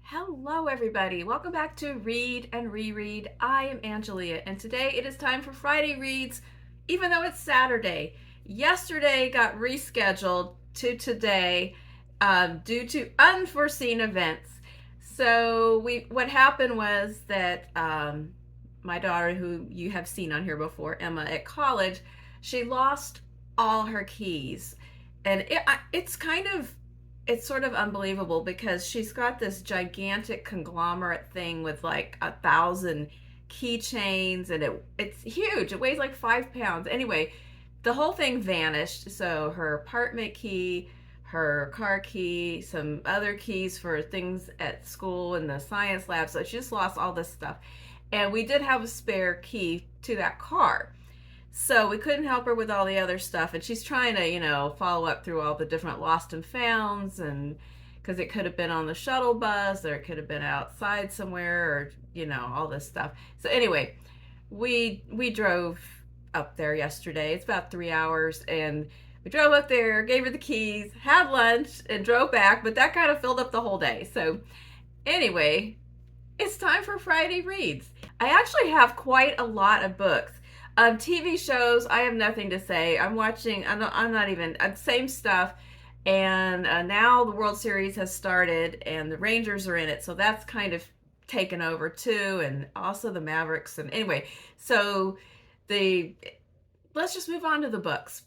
Hello, everybody. Welcome back to Read and Reread. I am Angelia, and today it is time for Friday Reads, even though it's Saturday. Yesterday got rescheduled to today due to unforeseen events. So what happened was that my daughter, who you have seen on here before, Emma, at college, she lost all her keys, and it's sort of unbelievable because she's got this gigantic conglomerate thing with like 1,000 keychains, and it's huge. It weighs like 5 pounds. Anyway, the whole thing vanished. So her apartment key, her car key, some other keys for things at school and the science lab. So she just lost all this stuff. And we did have a spare key to that car. So we couldn't help her with all the other stuff, and she's trying to, follow up through all the different lost and founds, and because it could have been on the shuttle bus, or it could have been outside somewhere, or all this stuff. So anyway, we drove up there yesterday. It's about 3 hours, and we drove up there, gave her the keys, had lunch, and drove back. But that kind of filled up the whole day. So anyway, it's time for Friday Reads. I actually have quite a lot of books. TV shows, I have nothing to say. I'm watching, I'm not even, same stuff. And now the World Series has started and the Rangers are in it. So that's kind of taken over too. And also the Mavericks. And anyway, so let's just move on to the books.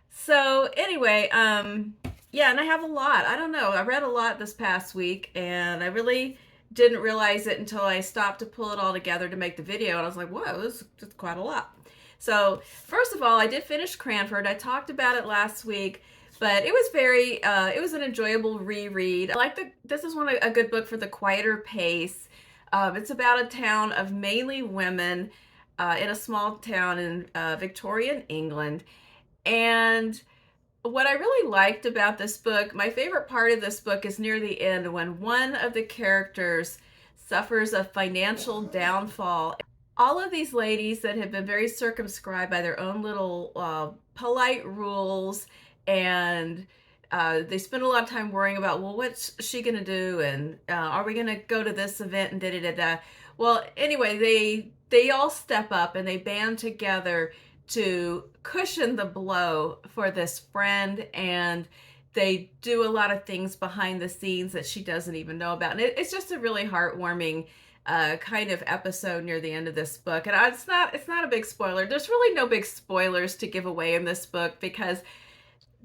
So anyway, yeah, and I have a lot. I don't know. I read a lot this past week, and I really didn't realize it until I stopped to pull it all together to make the video. And I was like, whoa, this is quite a lot. So first of all, I did finish Cranford. I talked about it last week, but it was it was an enjoyable reread. This is a good book for the quieter pace. It's about a town of mainly women in a small town in Victorian England. And what I really liked about this book, my favorite part of this book is near the end when one of the characters suffers a financial downfall. All of these ladies that have been very circumscribed by their own little polite rules, and they spend a lot of time worrying about, well, what's she going to do? And are we going to go to this event and da-da-da-da? Well, anyway, they all step up and they band together to cushion the blow for this friend, and they do a lot of things behind the scenes that she doesn't even know about. And it's just a really heartwarming kind of episode near the end of this book. And it's not a big spoiler. There's really no big spoilers to give away in this book, because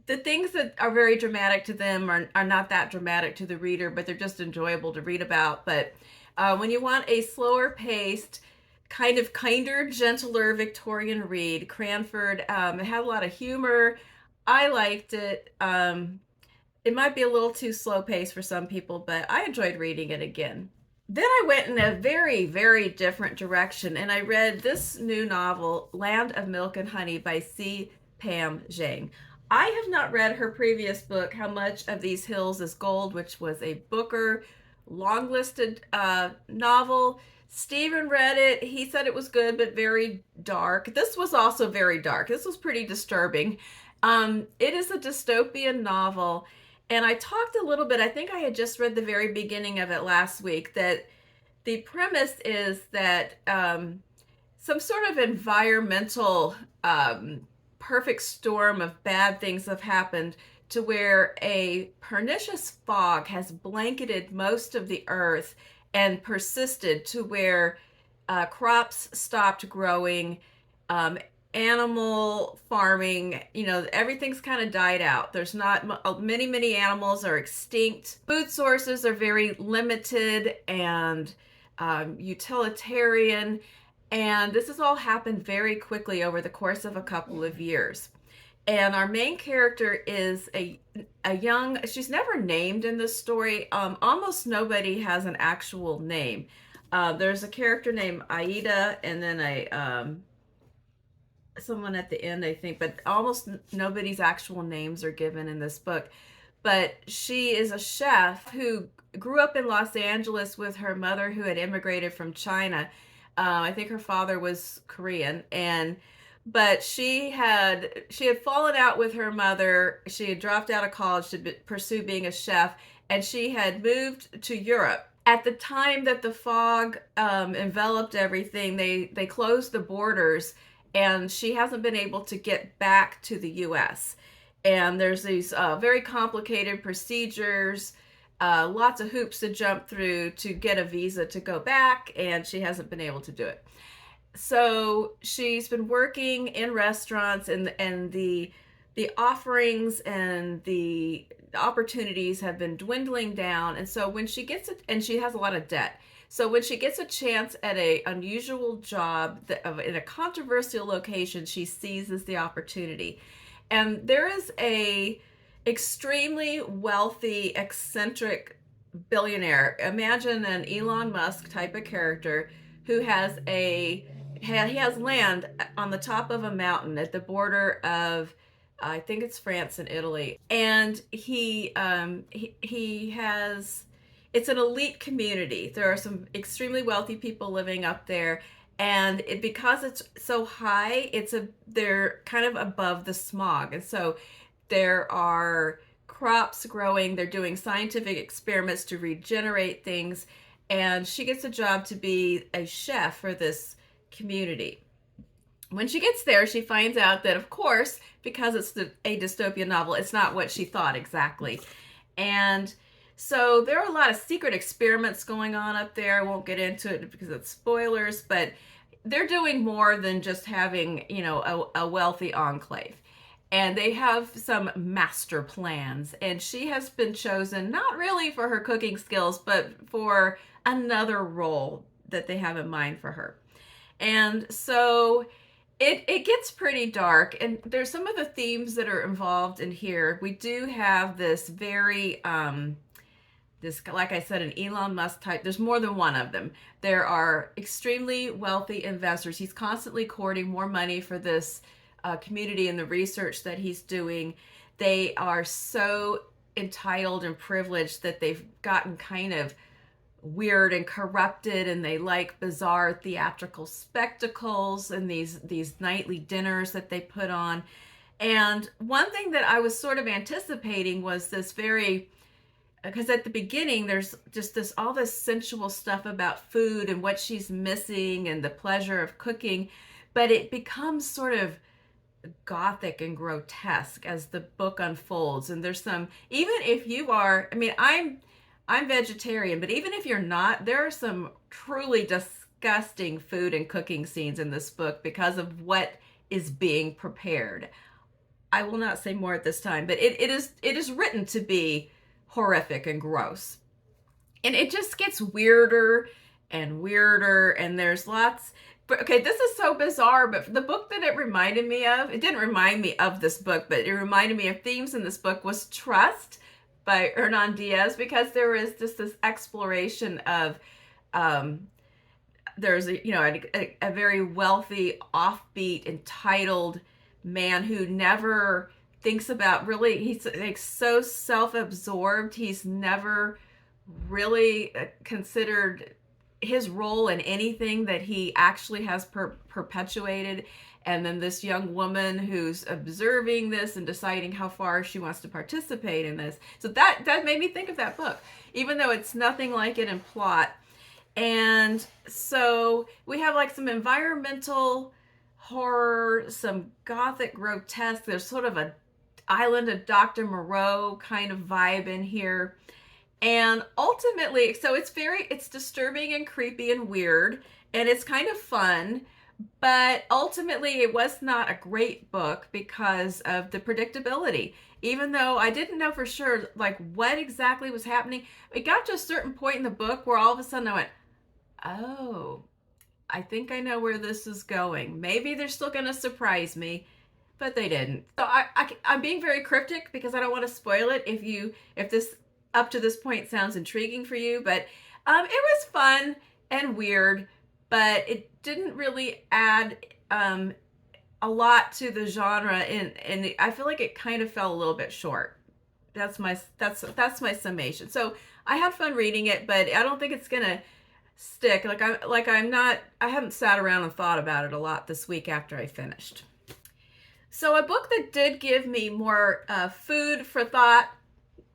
the things that are very dramatic to them are not that dramatic to the reader, but they're just enjoyable to read about. But when you want a slower paced, kind of kinder, gentler Victorian read, Cranford, it had a lot of humor. I liked it. It might be a little too slow paced for some people, but I enjoyed reading it again. Then I went in a very, very different direction, and I read this new novel, Land of Milk and Honey by C. Pam Zhang. I have not read her previous book, How Much of These Hills is Gold, which was a Booker long-listed novel. Stephen read it. He said it was good, but very dark. This was also very dark. This was pretty disturbing. It is a dystopian novel. And I talked a little bit, I think I had just read the very beginning of it last week, that the premise is that some sort of environmental perfect storm of bad things have happened to where a pernicious fog has blanketed most of the earth and persisted to where crops stopped growing, animal farming, everything's kind of died out. There's not many animals are extinct. Food sources are very limited and utilitarian. And this has all happened very quickly over the course of a couple of years. And our main character is a young, she's never named in this story. Almost nobody has an actual name. There's a character named Aida, and then someone at the end, I think, but almost nobody's actual names are given in this book. But she is a chef who grew up in Los Angeles with her mother, who had immigrated from China. I think her father was Korean, but she had fallen out with her mother. She had dropped out of college to pursue being a chef, and she had moved to Europe. At the time that the fog enveloped everything, they closed the borders, and she hasn't been able to get back to the U.S. And there's these very complicated procedures, lots of hoops to jump through to get a visa to go back, and she hasn't been able to do it. So she's been working in restaurants, and the offerings and the opportunities have been dwindling down. And so when she gets it, and she has a lot of debt. So when she gets a chance at a unusual job in a controversial location, she seizes the opportunity. And there is a extremely wealthy, eccentric billionaire. Imagine an Elon Musk type of character who he has land on the top of a mountain at the border of, I think it's France and Italy, and he has, it's an elite community. There are some extremely wealthy people living up there, and because it's so high, they're kind of above the smog, and so there are crops growing. They're doing scientific experiments to regenerate things, and she gets a job to be a chef for this community. When she gets there, she finds out that, of course, because it's a dystopian novel, it's not what she thought exactly. And so there are a lot of secret experiments going on up there. I won't get into it because it's spoilers, but they're doing more than just having, a wealthy enclave. And they have some master plans. And she has been chosen not really for her cooking skills, but for another role that they have in mind for her. And so it gets pretty dark, and there's some of the themes that are involved in here. We do have this very this, like I said, an Elon Musk type. There's more than one of them. There are extremely wealthy investors. He's constantly courting more money for this community and the research that he's doing. They are so entitled and privileged that they've gotten kind of weird and corrupted, and they like bizarre theatrical spectacles and these nightly dinners that they put on. And one thing that I was sort of anticipating was this very, because at the beginning there's just all this sensual stuff about food and what she's missing and the pleasure of cooking, but it becomes sort of gothic and grotesque as the book unfolds. And there's some, even if you are, I mean, I'm vegetarian, but even if you're not, there are some truly disgusting food and cooking scenes in this book because of what is being prepared. I will not say more at this time, but it is written to be horrific and gross. And it just gets weirder and weirder, and there's lots. But okay, this is so bizarre, but the book that it reminded me of, it didn't remind me of this book, but it reminded me of themes in this book, was Trust by Hernan Diaz, because there is just this exploration of there's a very wealthy, offbeat, entitled man who never thinks about, really, he's like so self-absorbed, he's never really considered his role in anything that he actually has perpetuated. And then this young woman who's observing this and deciding how far she wants to participate in this. So that made me think of that book, even though it's nothing like it in plot. And so we have like some environmental horror, some gothic grotesque. There's sort of a Island of Dr. Moreau kind of vibe in here. And ultimately, so it's disturbing and creepy and weird, and it's kind of fun. But ultimately, it was not a great book because of the predictability. Even though I didn't know for sure, like, what exactly was happening, it got to a certain point in the book where all of a sudden I went, oh, I think I know where this is going. Maybe they're still going to surprise me, but they didn't. So I'm being very cryptic because I don't want to spoil it if this up to this point sounds intriguing for you. But it was fun and weird, but it didn't really add a lot to the genre, and I feel like it kind of fell a little bit short. That's my summation. So I had fun reading it, but I don't think it's gonna stick. I haven't sat around and thought about it a lot this week after I finished. So a book that did give me more food for thought,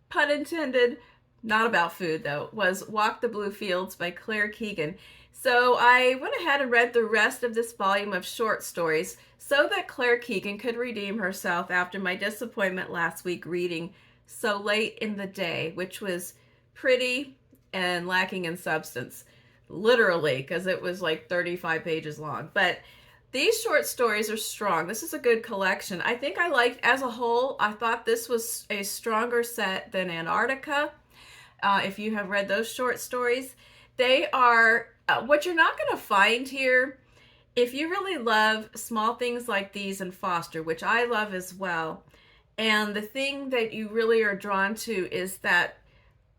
pun intended, not about food though, was Walk the Blue Fields by Claire Keegan. So I went ahead and read the rest of this volume of short stories so that Claire Keegan could redeem herself after my disappointment last week reading So Late in the Day, which was pretty and lacking in substance. Literally, because it was like 35 pages long. But these short stories are strong. This is a good collection. I think I liked, as a whole, I thought this was a stronger set than Antarctica. If you have read those short stories, they are what you're not going to find here. If you really love small things like these in Foster, which I love as well, and the thing that you really are drawn to is that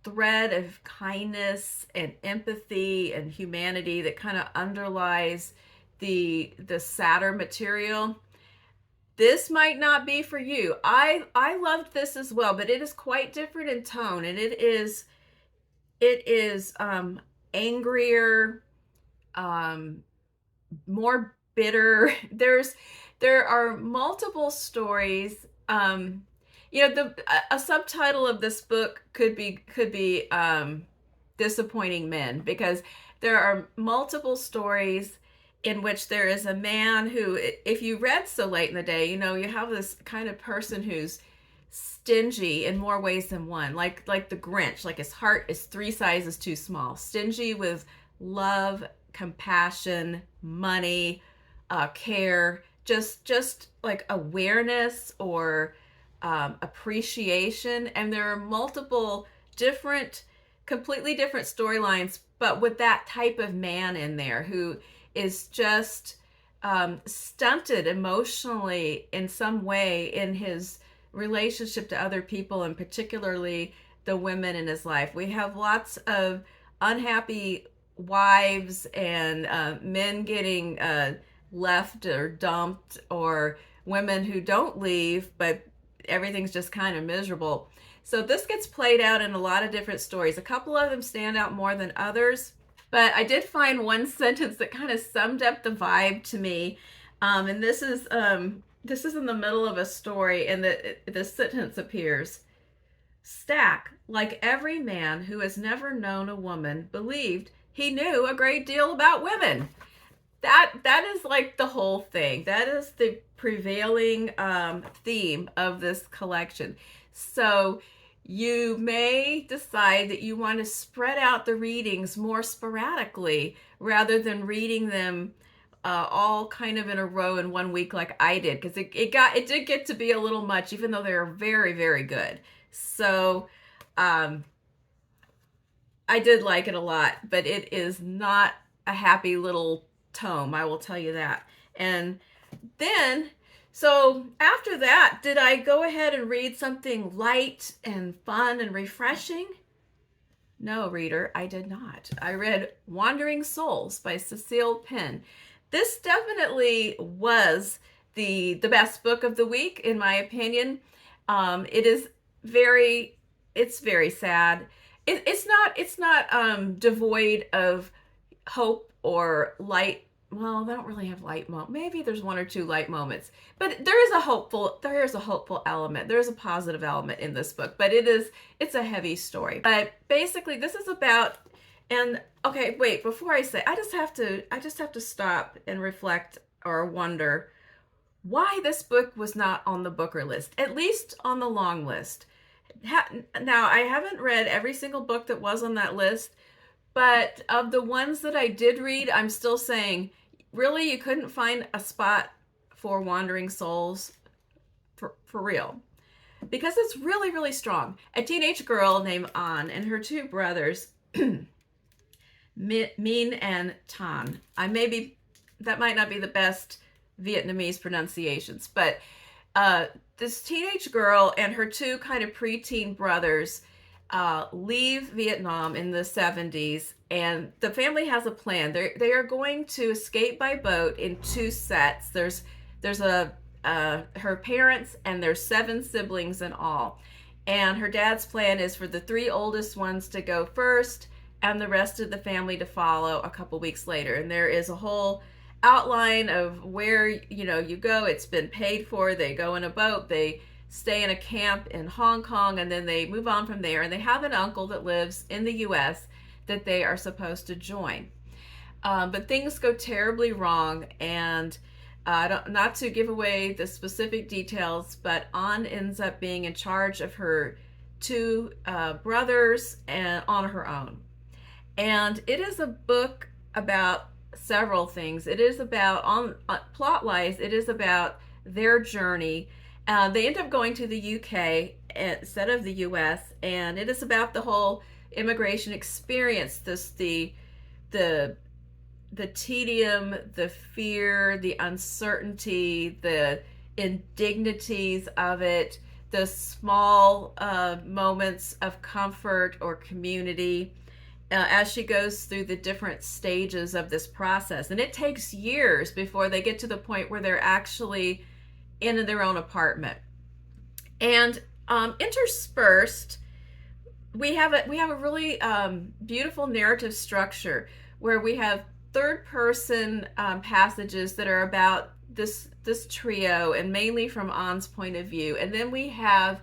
thread of kindness and empathy and humanity that kind of underlies the sadder material, this might not be for you. I loved this as well, but it is quite different in tone, and it is angrier, more bitter. There are multiple stories. A subtitle of this book could be disappointing men, because there are multiple stories in which there is a man who, if you read So Late in the Day, you have this kind of person who's stingy in more ways than one, like the Grinch. Like his heart is 3 sizes too small. Stingy with love, compassion, money, care, just like awareness or appreciation. And there are multiple completely different storylines, but with that type of man in there who is just stunted emotionally in some way in his relationship to other people, and particularly the women in his life. We have lots of unhappy wives and men getting left or dumped, or women who don't leave, but everything's just kind of miserable. So this gets played out in a lot of different stories. A couple of them stand out more than others, but I did find one sentence that kind of summed up the vibe to me. And this is in the middle of a story, and the sentence appears: Stack, like every man who has never known a woman, believed he knew a great deal about women. That is like the whole thing. That is the prevailing theme of this collection. So you may decide that you want to spread out the readings more sporadically rather than reading them all kind of in a row in 1 week like I did, because it did get to be a little much, even though they are very, very good. So I did like it a lot, but it is not a happy little tome, I will tell you that. And then, so after that, did I go ahead and read something light and fun and refreshing? No, reader, I did not. I read Wandering Souls by Cecile Penn. This definitely was the best book of the week, in my opinion. It's very sad. It's not devoid of hope or light. Well, they don't really have light moments. Maybe there's 1 or 2 light moments, but there is a hopeful element. There's a positive element in this book, but it's a heavy story. But basically, this is about, and okay, wait, before I say, I just have to stop and reflect or wonder why this book was not on the Booker list, at least on the long list. Now, I haven't read every single book that was on that list, but of the ones that I did read, I'm still saying, really, you couldn't find a spot for Wandering Souls for real, because it's really, really strong. A teenage girl named An and her 2 brothers, Min and Tan. That might not be the best Vietnamese pronunciations, but this teenage girl and her 2 kind of preteen brothers leave Vietnam in the 70s, and the family has a plan. They are going to escape by boat in 2 sets. There's her parents, and there's 7 siblings in all. And her dad's plan is for the 3 oldest ones to go first, and the rest of the family to follow a couple weeks later. And there is a whole outline of where you go. It's been paid for. They go in a boat. They stay in a camp in Hong Kong, and then they move on from there. And they have an uncle that lives in the US that they are supposed to join. But things go terribly wrong, and not to give away the specific details, but An ends up being in charge of her two brothers and on her own. And it is a book about several things. It is about, on plot wise, it is about their journey. They end up going to the UK instead of the US, and it is about the whole immigration experience. The tedium, the fear, the uncertainty, the indignities of it, the small moments of comfort or community as she goes through the different stages of this process. And it takes years before they get to the point where they're actually in their own apartment. And interspersed, we have a really beautiful narrative structure where we have third person passages that are about this trio, and mainly from An's point of view. And then we have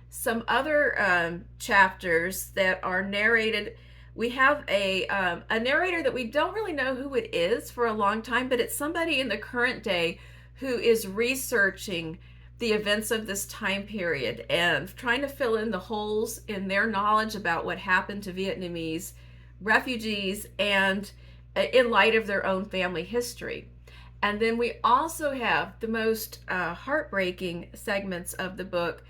some other chapters that are narrated. We have a narrator that we don't really know who it is for a long time, but it's somebody in the current day who is researching the events of this time period and trying to fill in the holes in their knowledge about what happened to Vietnamese refugees, and in light of their own family history. And then we also have the most heartbreaking segments of the book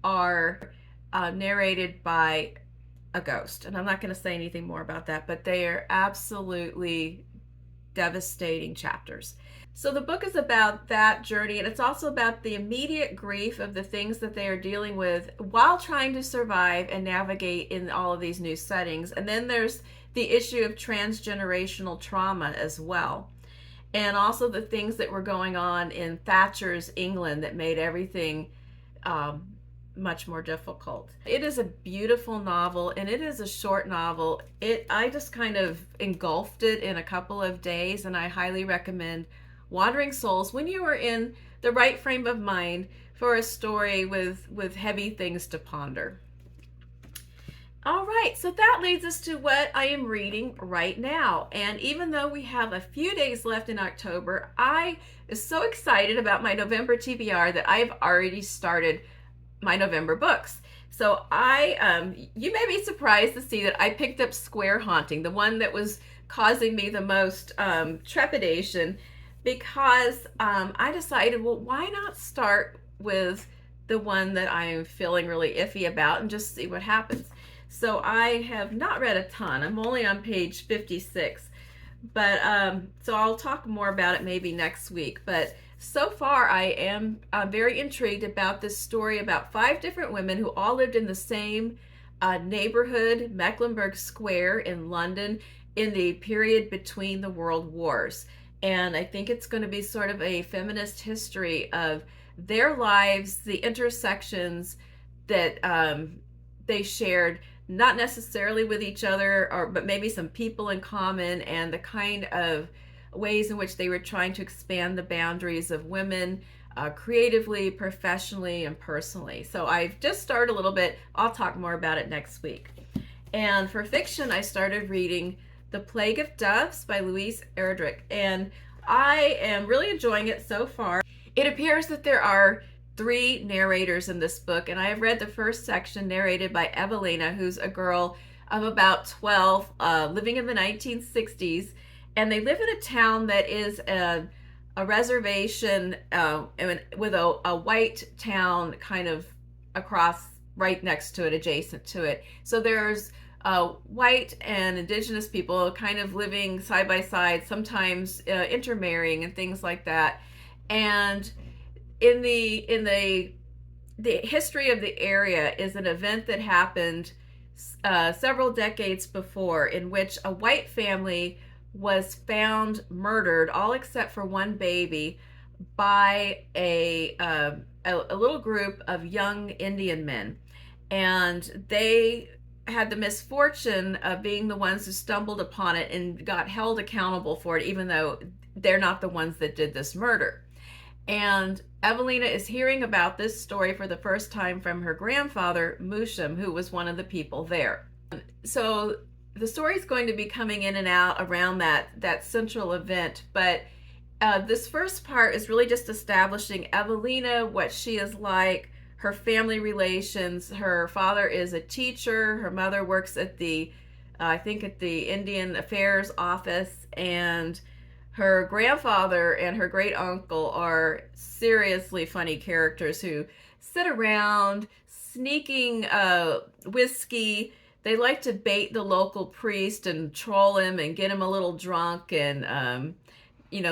are narrated by a ghost. And I'm not going to say anything more about that, but they are absolutely devastating chapters. So the book is about that journey, and it's also about the immediate grief of the things that they are dealing with while trying to survive and navigate in all of these new settings. And then there's the issue of transgenerational trauma as well, and also the things that were going on in Thatcher's England that made everything much more difficult. It is a beautiful novel, and it is a short novel. I just kind of engulfed it in a couple of days, and I highly recommend Wandering Souls when you are in the right frame of mind for a story with heavy things to ponder. All right, so that leads us to what I am reading right now. And even though we have a few days left in October, I am so excited about my November TBR that I've already started my November books. So you may be surprised to see that I picked up Square Haunting, the one that was causing me the most trepidation, because I decided, well, why not start with the one that I'm feeling really iffy about and just see what happens. So I have not read a ton. I'm only on page 56, but so I'll talk more about it maybe next week. But so far I am very intrigued about this story about 5 different women who all lived in the same neighborhood, Mecklenburgh Square in London, in the period between the world wars. And I think it's going to be sort of a feminist history of their lives, the intersections that they shared, not necessarily with each other, but maybe some people in common, and the kind of ways in which they were trying to expand the boundaries of women creatively, professionally, and personally. So I've just started a little bit. I'll talk more about it next week. And for fiction, I started reading The Plague of Doves by Louise Erdrich, and I am really enjoying it so far. It appears that there are 3 narrators in this book, and I have read the first section narrated by Evelina, who's a girl of about 12, living in the 1960s, and they live in a town that is a reservation with a white town kind of across, right next to it, adjacent to it. So there's white and indigenous people kind of living side by side, sometimes intermarrying and things like that. And in the history of the area is an event that happened several decades before, in which a white family was found murdered, all except for one baby, by a little group of young Indian men. And they had the misfortune of being the ones who stumbled upon it and got held accountable for it, even though they're not the ones that did this murder. And Evelina is hearing about this story for the first time from her grandfather, Musham, who was one of the people there. So the story is going to be coming in and out around that central event, but this first part is really just establishing Evelina, what she is like, her family relations. Her father is a teacher. Her mother works at I think at the Indian Affairs office, and her grandfather and her great uncle are seriously funny characters who sit around sneaking whiskey. They like to bait the local priest and troll him and get him a little drunk and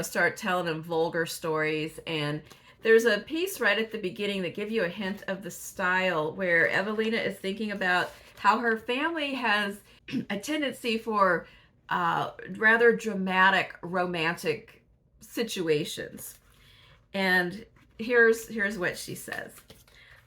start telling him vulgar stories. And there's a piece right at the beginning that gives you a hint of the style where Evelina is thinking about how her family has a tendency for rather dramatic romantic situations. And here's what she says.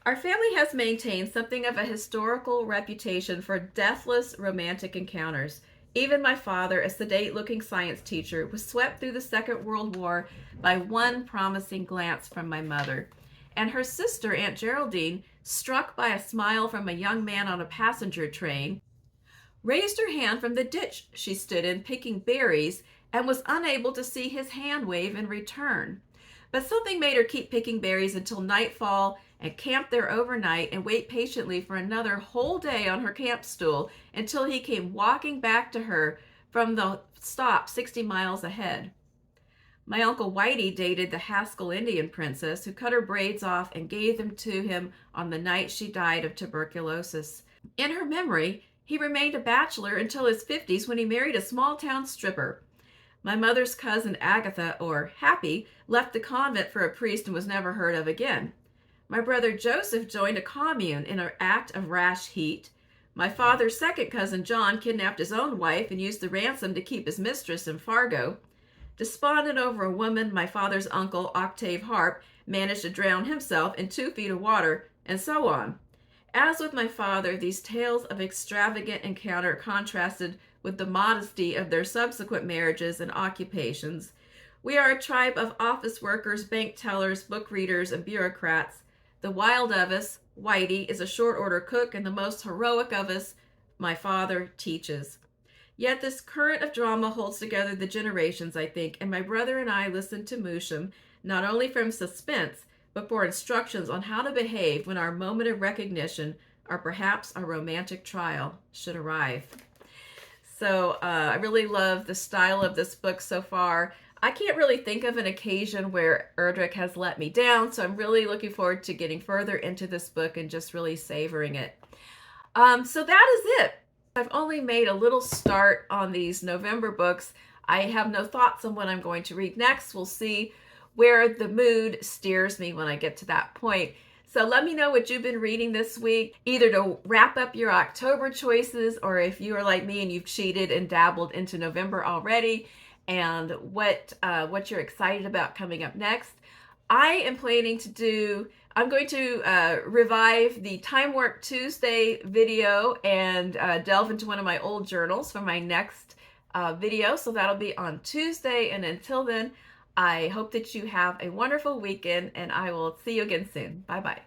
Our family has maintained something of a historical reputation for deathless romantic encounters. Even my father, a sedate-looking science teacher, was swept through the Second World War by one promising glance from my mother. And her sister, Aunt Geraldine, struck by a smile from a young man on a passenger train, raised her hand from the ditch she stood in picking berries and was unable to see his hand wave in return. But something made her keep picking berries until nightfall and camp there overnight and wait patiently for another whole day on her camp stool until he came walking back to her from the stop 60 miles ahead. My Uncle Whitey dated the Gaskell Indian princess who cut her braids off and gave them to him on the night she died of tuberculosis. In her memory, he remained a bachelor until his 50s when he married a small-town stripper. My mother's cousin Agatha, or Happy, left the convent for a priest and was never heard of again. My brother Joseph joined a commune in an act of rash heat. My father's second cousin John kidnapped his own wife and used the ransom to keep his mistress in Fargo. Despondent over a woman, my father's uncle, Octave Harp, managed to drown himself in 2 feet of water, and so on. As with my father, these tales of extravagant encounter contrasted with the modesty of their subsequent marriages and occupations. We are a tribe of office workers, bank tellers, book readers, and bureaucrats. The wild of us, Whitey, is a short-order cook, and the most heroic of us, my father, teaches. Yet this current of drama holds together the generations, I think, and my brother and I listen to Musham not only from suspense, but for instructions on how to behave when our moment of recognition, or perhaps our romantic trial, should arrive. So I really love the style of this book so far. I can't really think of an occasion where Erdrich has let me down, so I'm really looking forward to getting further into this book and just really savoring it. So that is it. I've only made a little start on these November books. I have no thoughts on what I'm going to read next. We'll see where the mood steers me when I get to that point. So let me know what you've been reading this week, either to wrap up your October choices, or if you are like me and you've cheated and dabbled into November already, and what you're excited about coming up next. I am planning to do, I'm going to revive the Time Warp Tuesday video and delve into one of my old journals for my next video. So that'll be on Tuesday. And until then, I hope that you have a wonderful weekend, and I will see you again soon. Bye-bye.